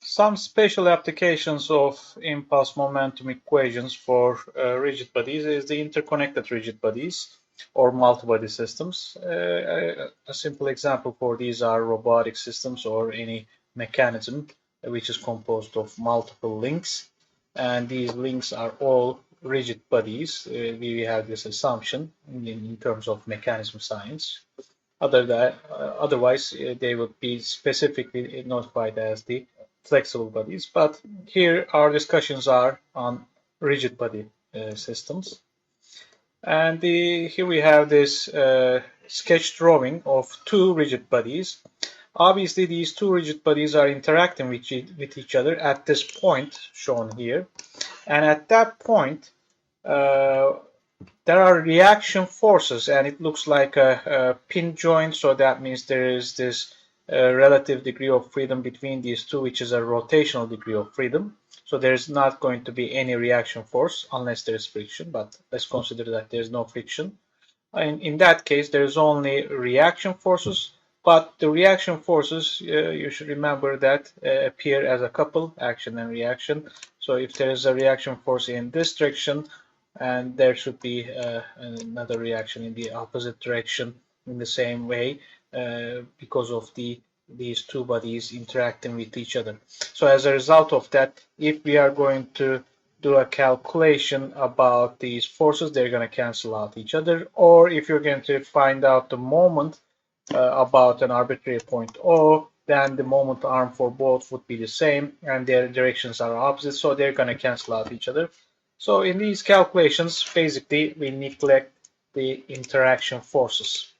Some special applications of impulse momentum equations for rigid bodies is the interconnected rigid bodies or multi-body systems. A simple example for these are robotic systems or any mechanism which is composed of multiple links, and these links are all rigid bodies. We have this assumption in terms of mechanism science. Otherwise, they would be specifically notified as the flexible bodies. But here our discussions are on rigid body systems. And here we have this sketch drawing of two rigid bodies. Obviously, these two rigid bodies are interacting with each other at this point shown here. And at that point, there are reaction forces, and it looks like a pin joint, so that means there is this relative degree of freedom between these two, which is a rotational degree of freedom. So there's not going to be any reaction force unless there's friction, but let's consider that there's no friction. In that case, there's only reaction forces, but the reaction forces, you should remember that appear as a couple, action and reaction. So if there is a reaction force in this direction, and there should be another reaction in the opposite direction in the same way because of these two bodies interacting with each other. So as a result of that, if we are going to do a calculation about these forces, they're going to cancel out each other. Or if you're going to find out the moment about an arbitrary point O, then the moment arm for both would be the same and their directions are opposite, so they're going to cancel out each other. So in these calculations, basically, we neglect the interaction forces.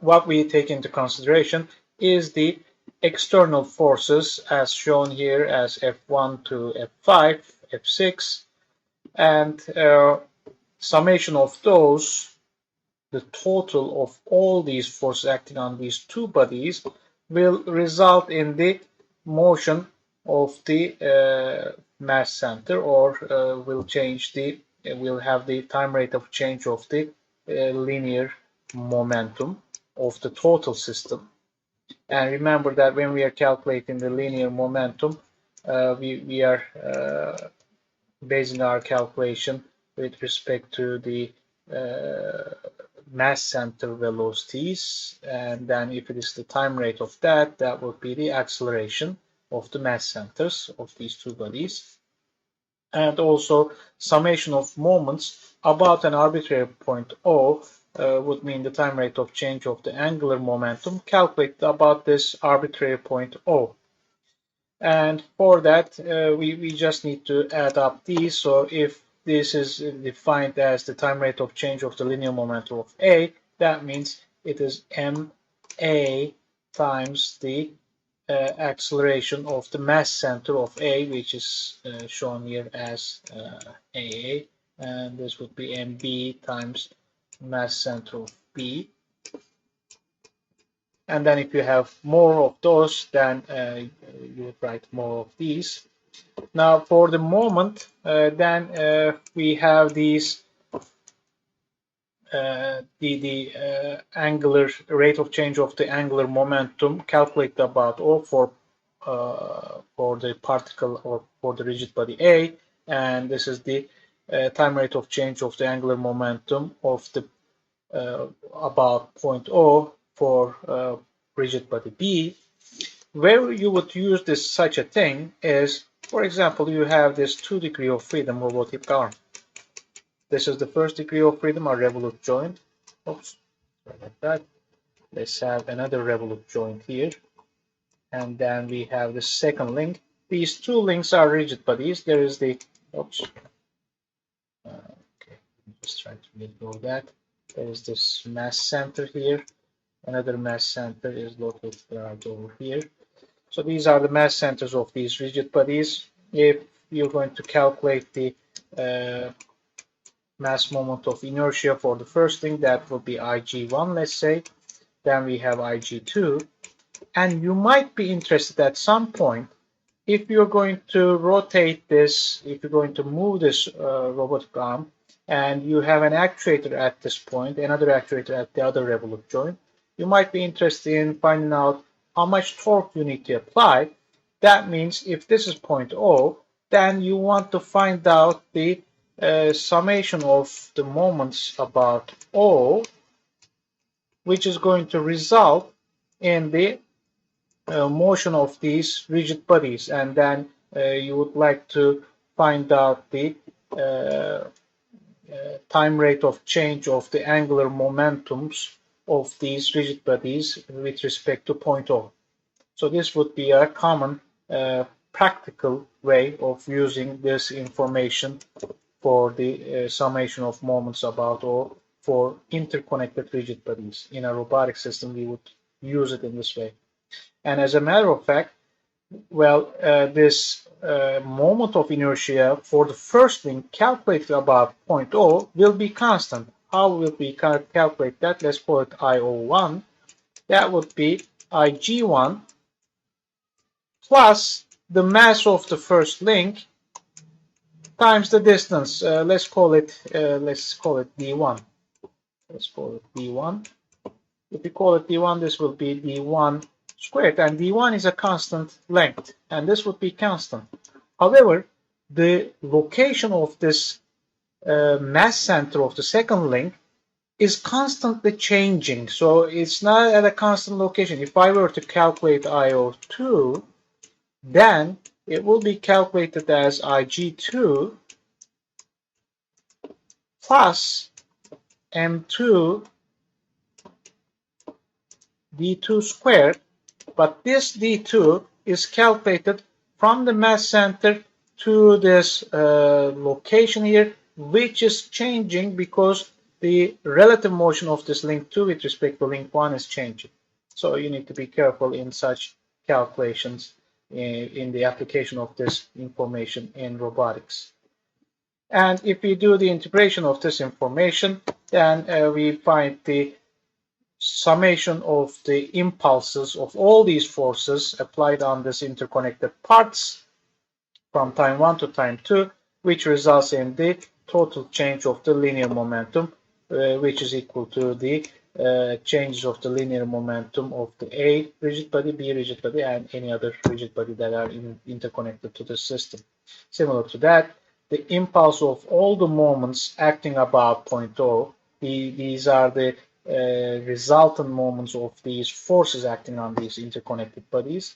What we take into consideration is the external forces as shown here as F1 to F5, F6, and summation of those, the total of all these forces acting on these two bodies will result in the motion of the mass center, or will have the time rate of change of the linear momentum of the total system. And remember that when we are calculating the linear momentum, we are basing our calculation with respect to the mass center velocities, and then if it is the time rate of that, that would be the acceleration of the mass centers of these two bodies. And also summation of moments about an arbitrary point O would mean the time rate of change of the angular momentum calculated about this arbitrary point O. And for that, we just need to add up these. So if this is defined as the time rate of change of the linear momentum of A, that means it is ma times the acceleration of the mass center of A, which is shown here as AA, and this would be mb times mass center of B. And then if you have more of those, then you would write more of these. Now for the moment, then we have these the angular rate of change of the angular momentum calculated about O for the particle or for the rigid body A, and this is the time rate of change of the angular momentum of the about point O for rigid body B. Where you would use this such a thing is, for example, you have this 2 degree of freedom robotic arm. This is the first degree of freedom, our revolute joint. Oops, like that. Let's have another revolute joint here. And then we have the second link. These two links are rigid bodies. There is the, oops. Okay, just try to let go of that. There is this mass center here. Another mass center is located right over here. So these are the mass centers of these rigid bodies. If you're going to calculate the mass moment of inertia for the first thing, that will be Ig1, let's say. Then we have Ig2. And you might be interested at some point, if you're going to rotate this, if you're going to move this robotic arm, and you have an actuator at this point, another actuator at the other revolute joint, you might be interested in finding out how much torque you need to apply That means if this is point O, then you want to find out the summation of the moments about O, which is going to result in the motion of these rigid bodies, and then you would like to find out the time rate of change of the angular momentums of these rigid bodies with respect to point O. So this would be a common practical way of using this information for the summation of moments about O for interconnected rigid bodies. In a robotic system, we would use it in this way. And as a matter of fact, well, this moment of inertia for the first link calculated about point O will be constant. How will we calculate that? Let's call it IO1. That would be IG1 plus the mass of the first link times the distance. Let's call it D1. Let's call it D1. If we call it D1, this will be D1 squared, and D1 is a constant length, and this would be constant. However, the location of this mass center of the second link is constantly changing, so it's not at a constant location. If I were to calculate IO2, then it will be calculated as IG2 plus M2 D2 squared, but this D2 is calculated from the mass center to this location here, which is changing because the relative motion of this link 2 with respect to link 1 is changing. So you need to be careful in such calculations in the application of this information in robotics. And if we do the integration of this information, then we find the summation of the impulses of all these forces applied on these interconnected parts from time 1 to time 2, which results in the total change of the linear momentum, which is equal to the changes of the linear momentum of the A rigid body, B rigid body, and any other rigid body that are interconnected to the system. Similar to that, the impulse of all the moments acting about point O, these are the resultant moments of these forces acting on these interconnected bodies,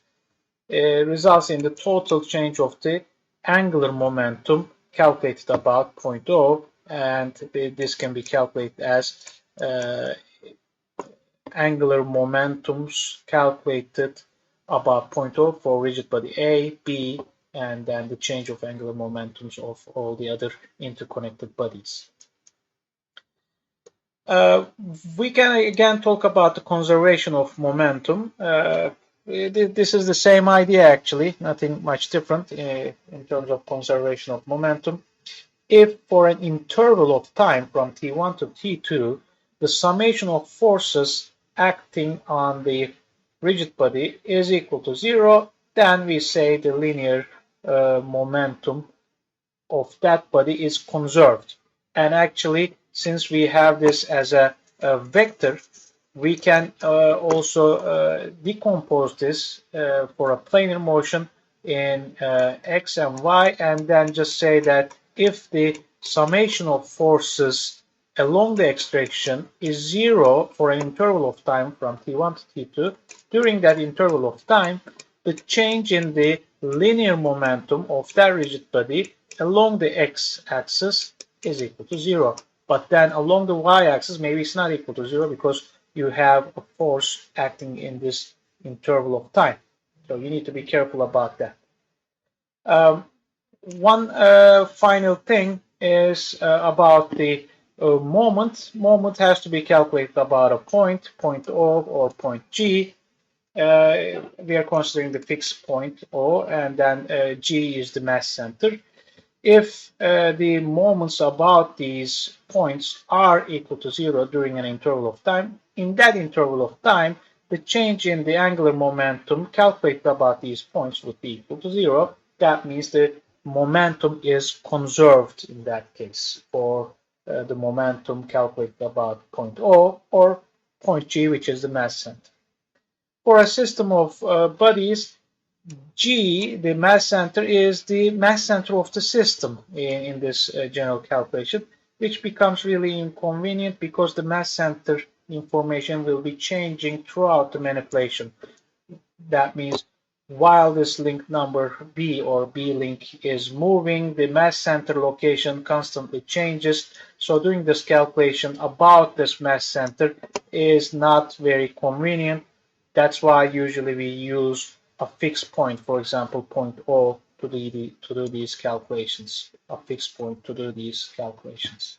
results in the total change of the angular momentum calculated about point O, and this can be calculated as angular momentums calculated about point O for rigid body A, B, and then the change of angular momentums of all the other interconnected bodies. We can again talk about the conservation of momentum. This is the same idea actually, nothing much different in terms of conservation of momentum. If for an interval of time from T1 to T2, the summation of forces acting on the rigid body is equal to 0, then we say the linear momentum of that body is conserved. And actually, since we have this as a vector, we can also decompose this for a planar motion in x and y, and then just say that if the summation of forces along the x direction is 0 for an interval of time from T1 to T2, during that interval of time, the change in the linear momentum of that rigid body along the x-axis is equal to 0. But then along the y-axis, maybe it's not equal to 0 because you have a force acting in this interval of time. So you need to be careful about that. One final thing is about the moment. Moment has to be calculated about a point O or point G. We are considering the fixed point O, and then G is the mass center. If the moments about these points are equal to 0 during an interval of time, in that interval of time, the change in the angular momentum calculated about these points would be equal to 0. That means the momentum is conserved in that case for the momentum calculated about point O or point G, which is the mass center. For a system of bodies, G, the mass center, is the mass center of the system in this general calculation, which becomes really inconvenient because the mass center information will be changing throughout the manipulation. That means while this link number B or B link is moving, the mass center location constantly changes. So doing this calculation about this mass center is not very convenient. That's why usually we use a fixed point, for example, point O to do these calculations, a fixed point to do these calculations.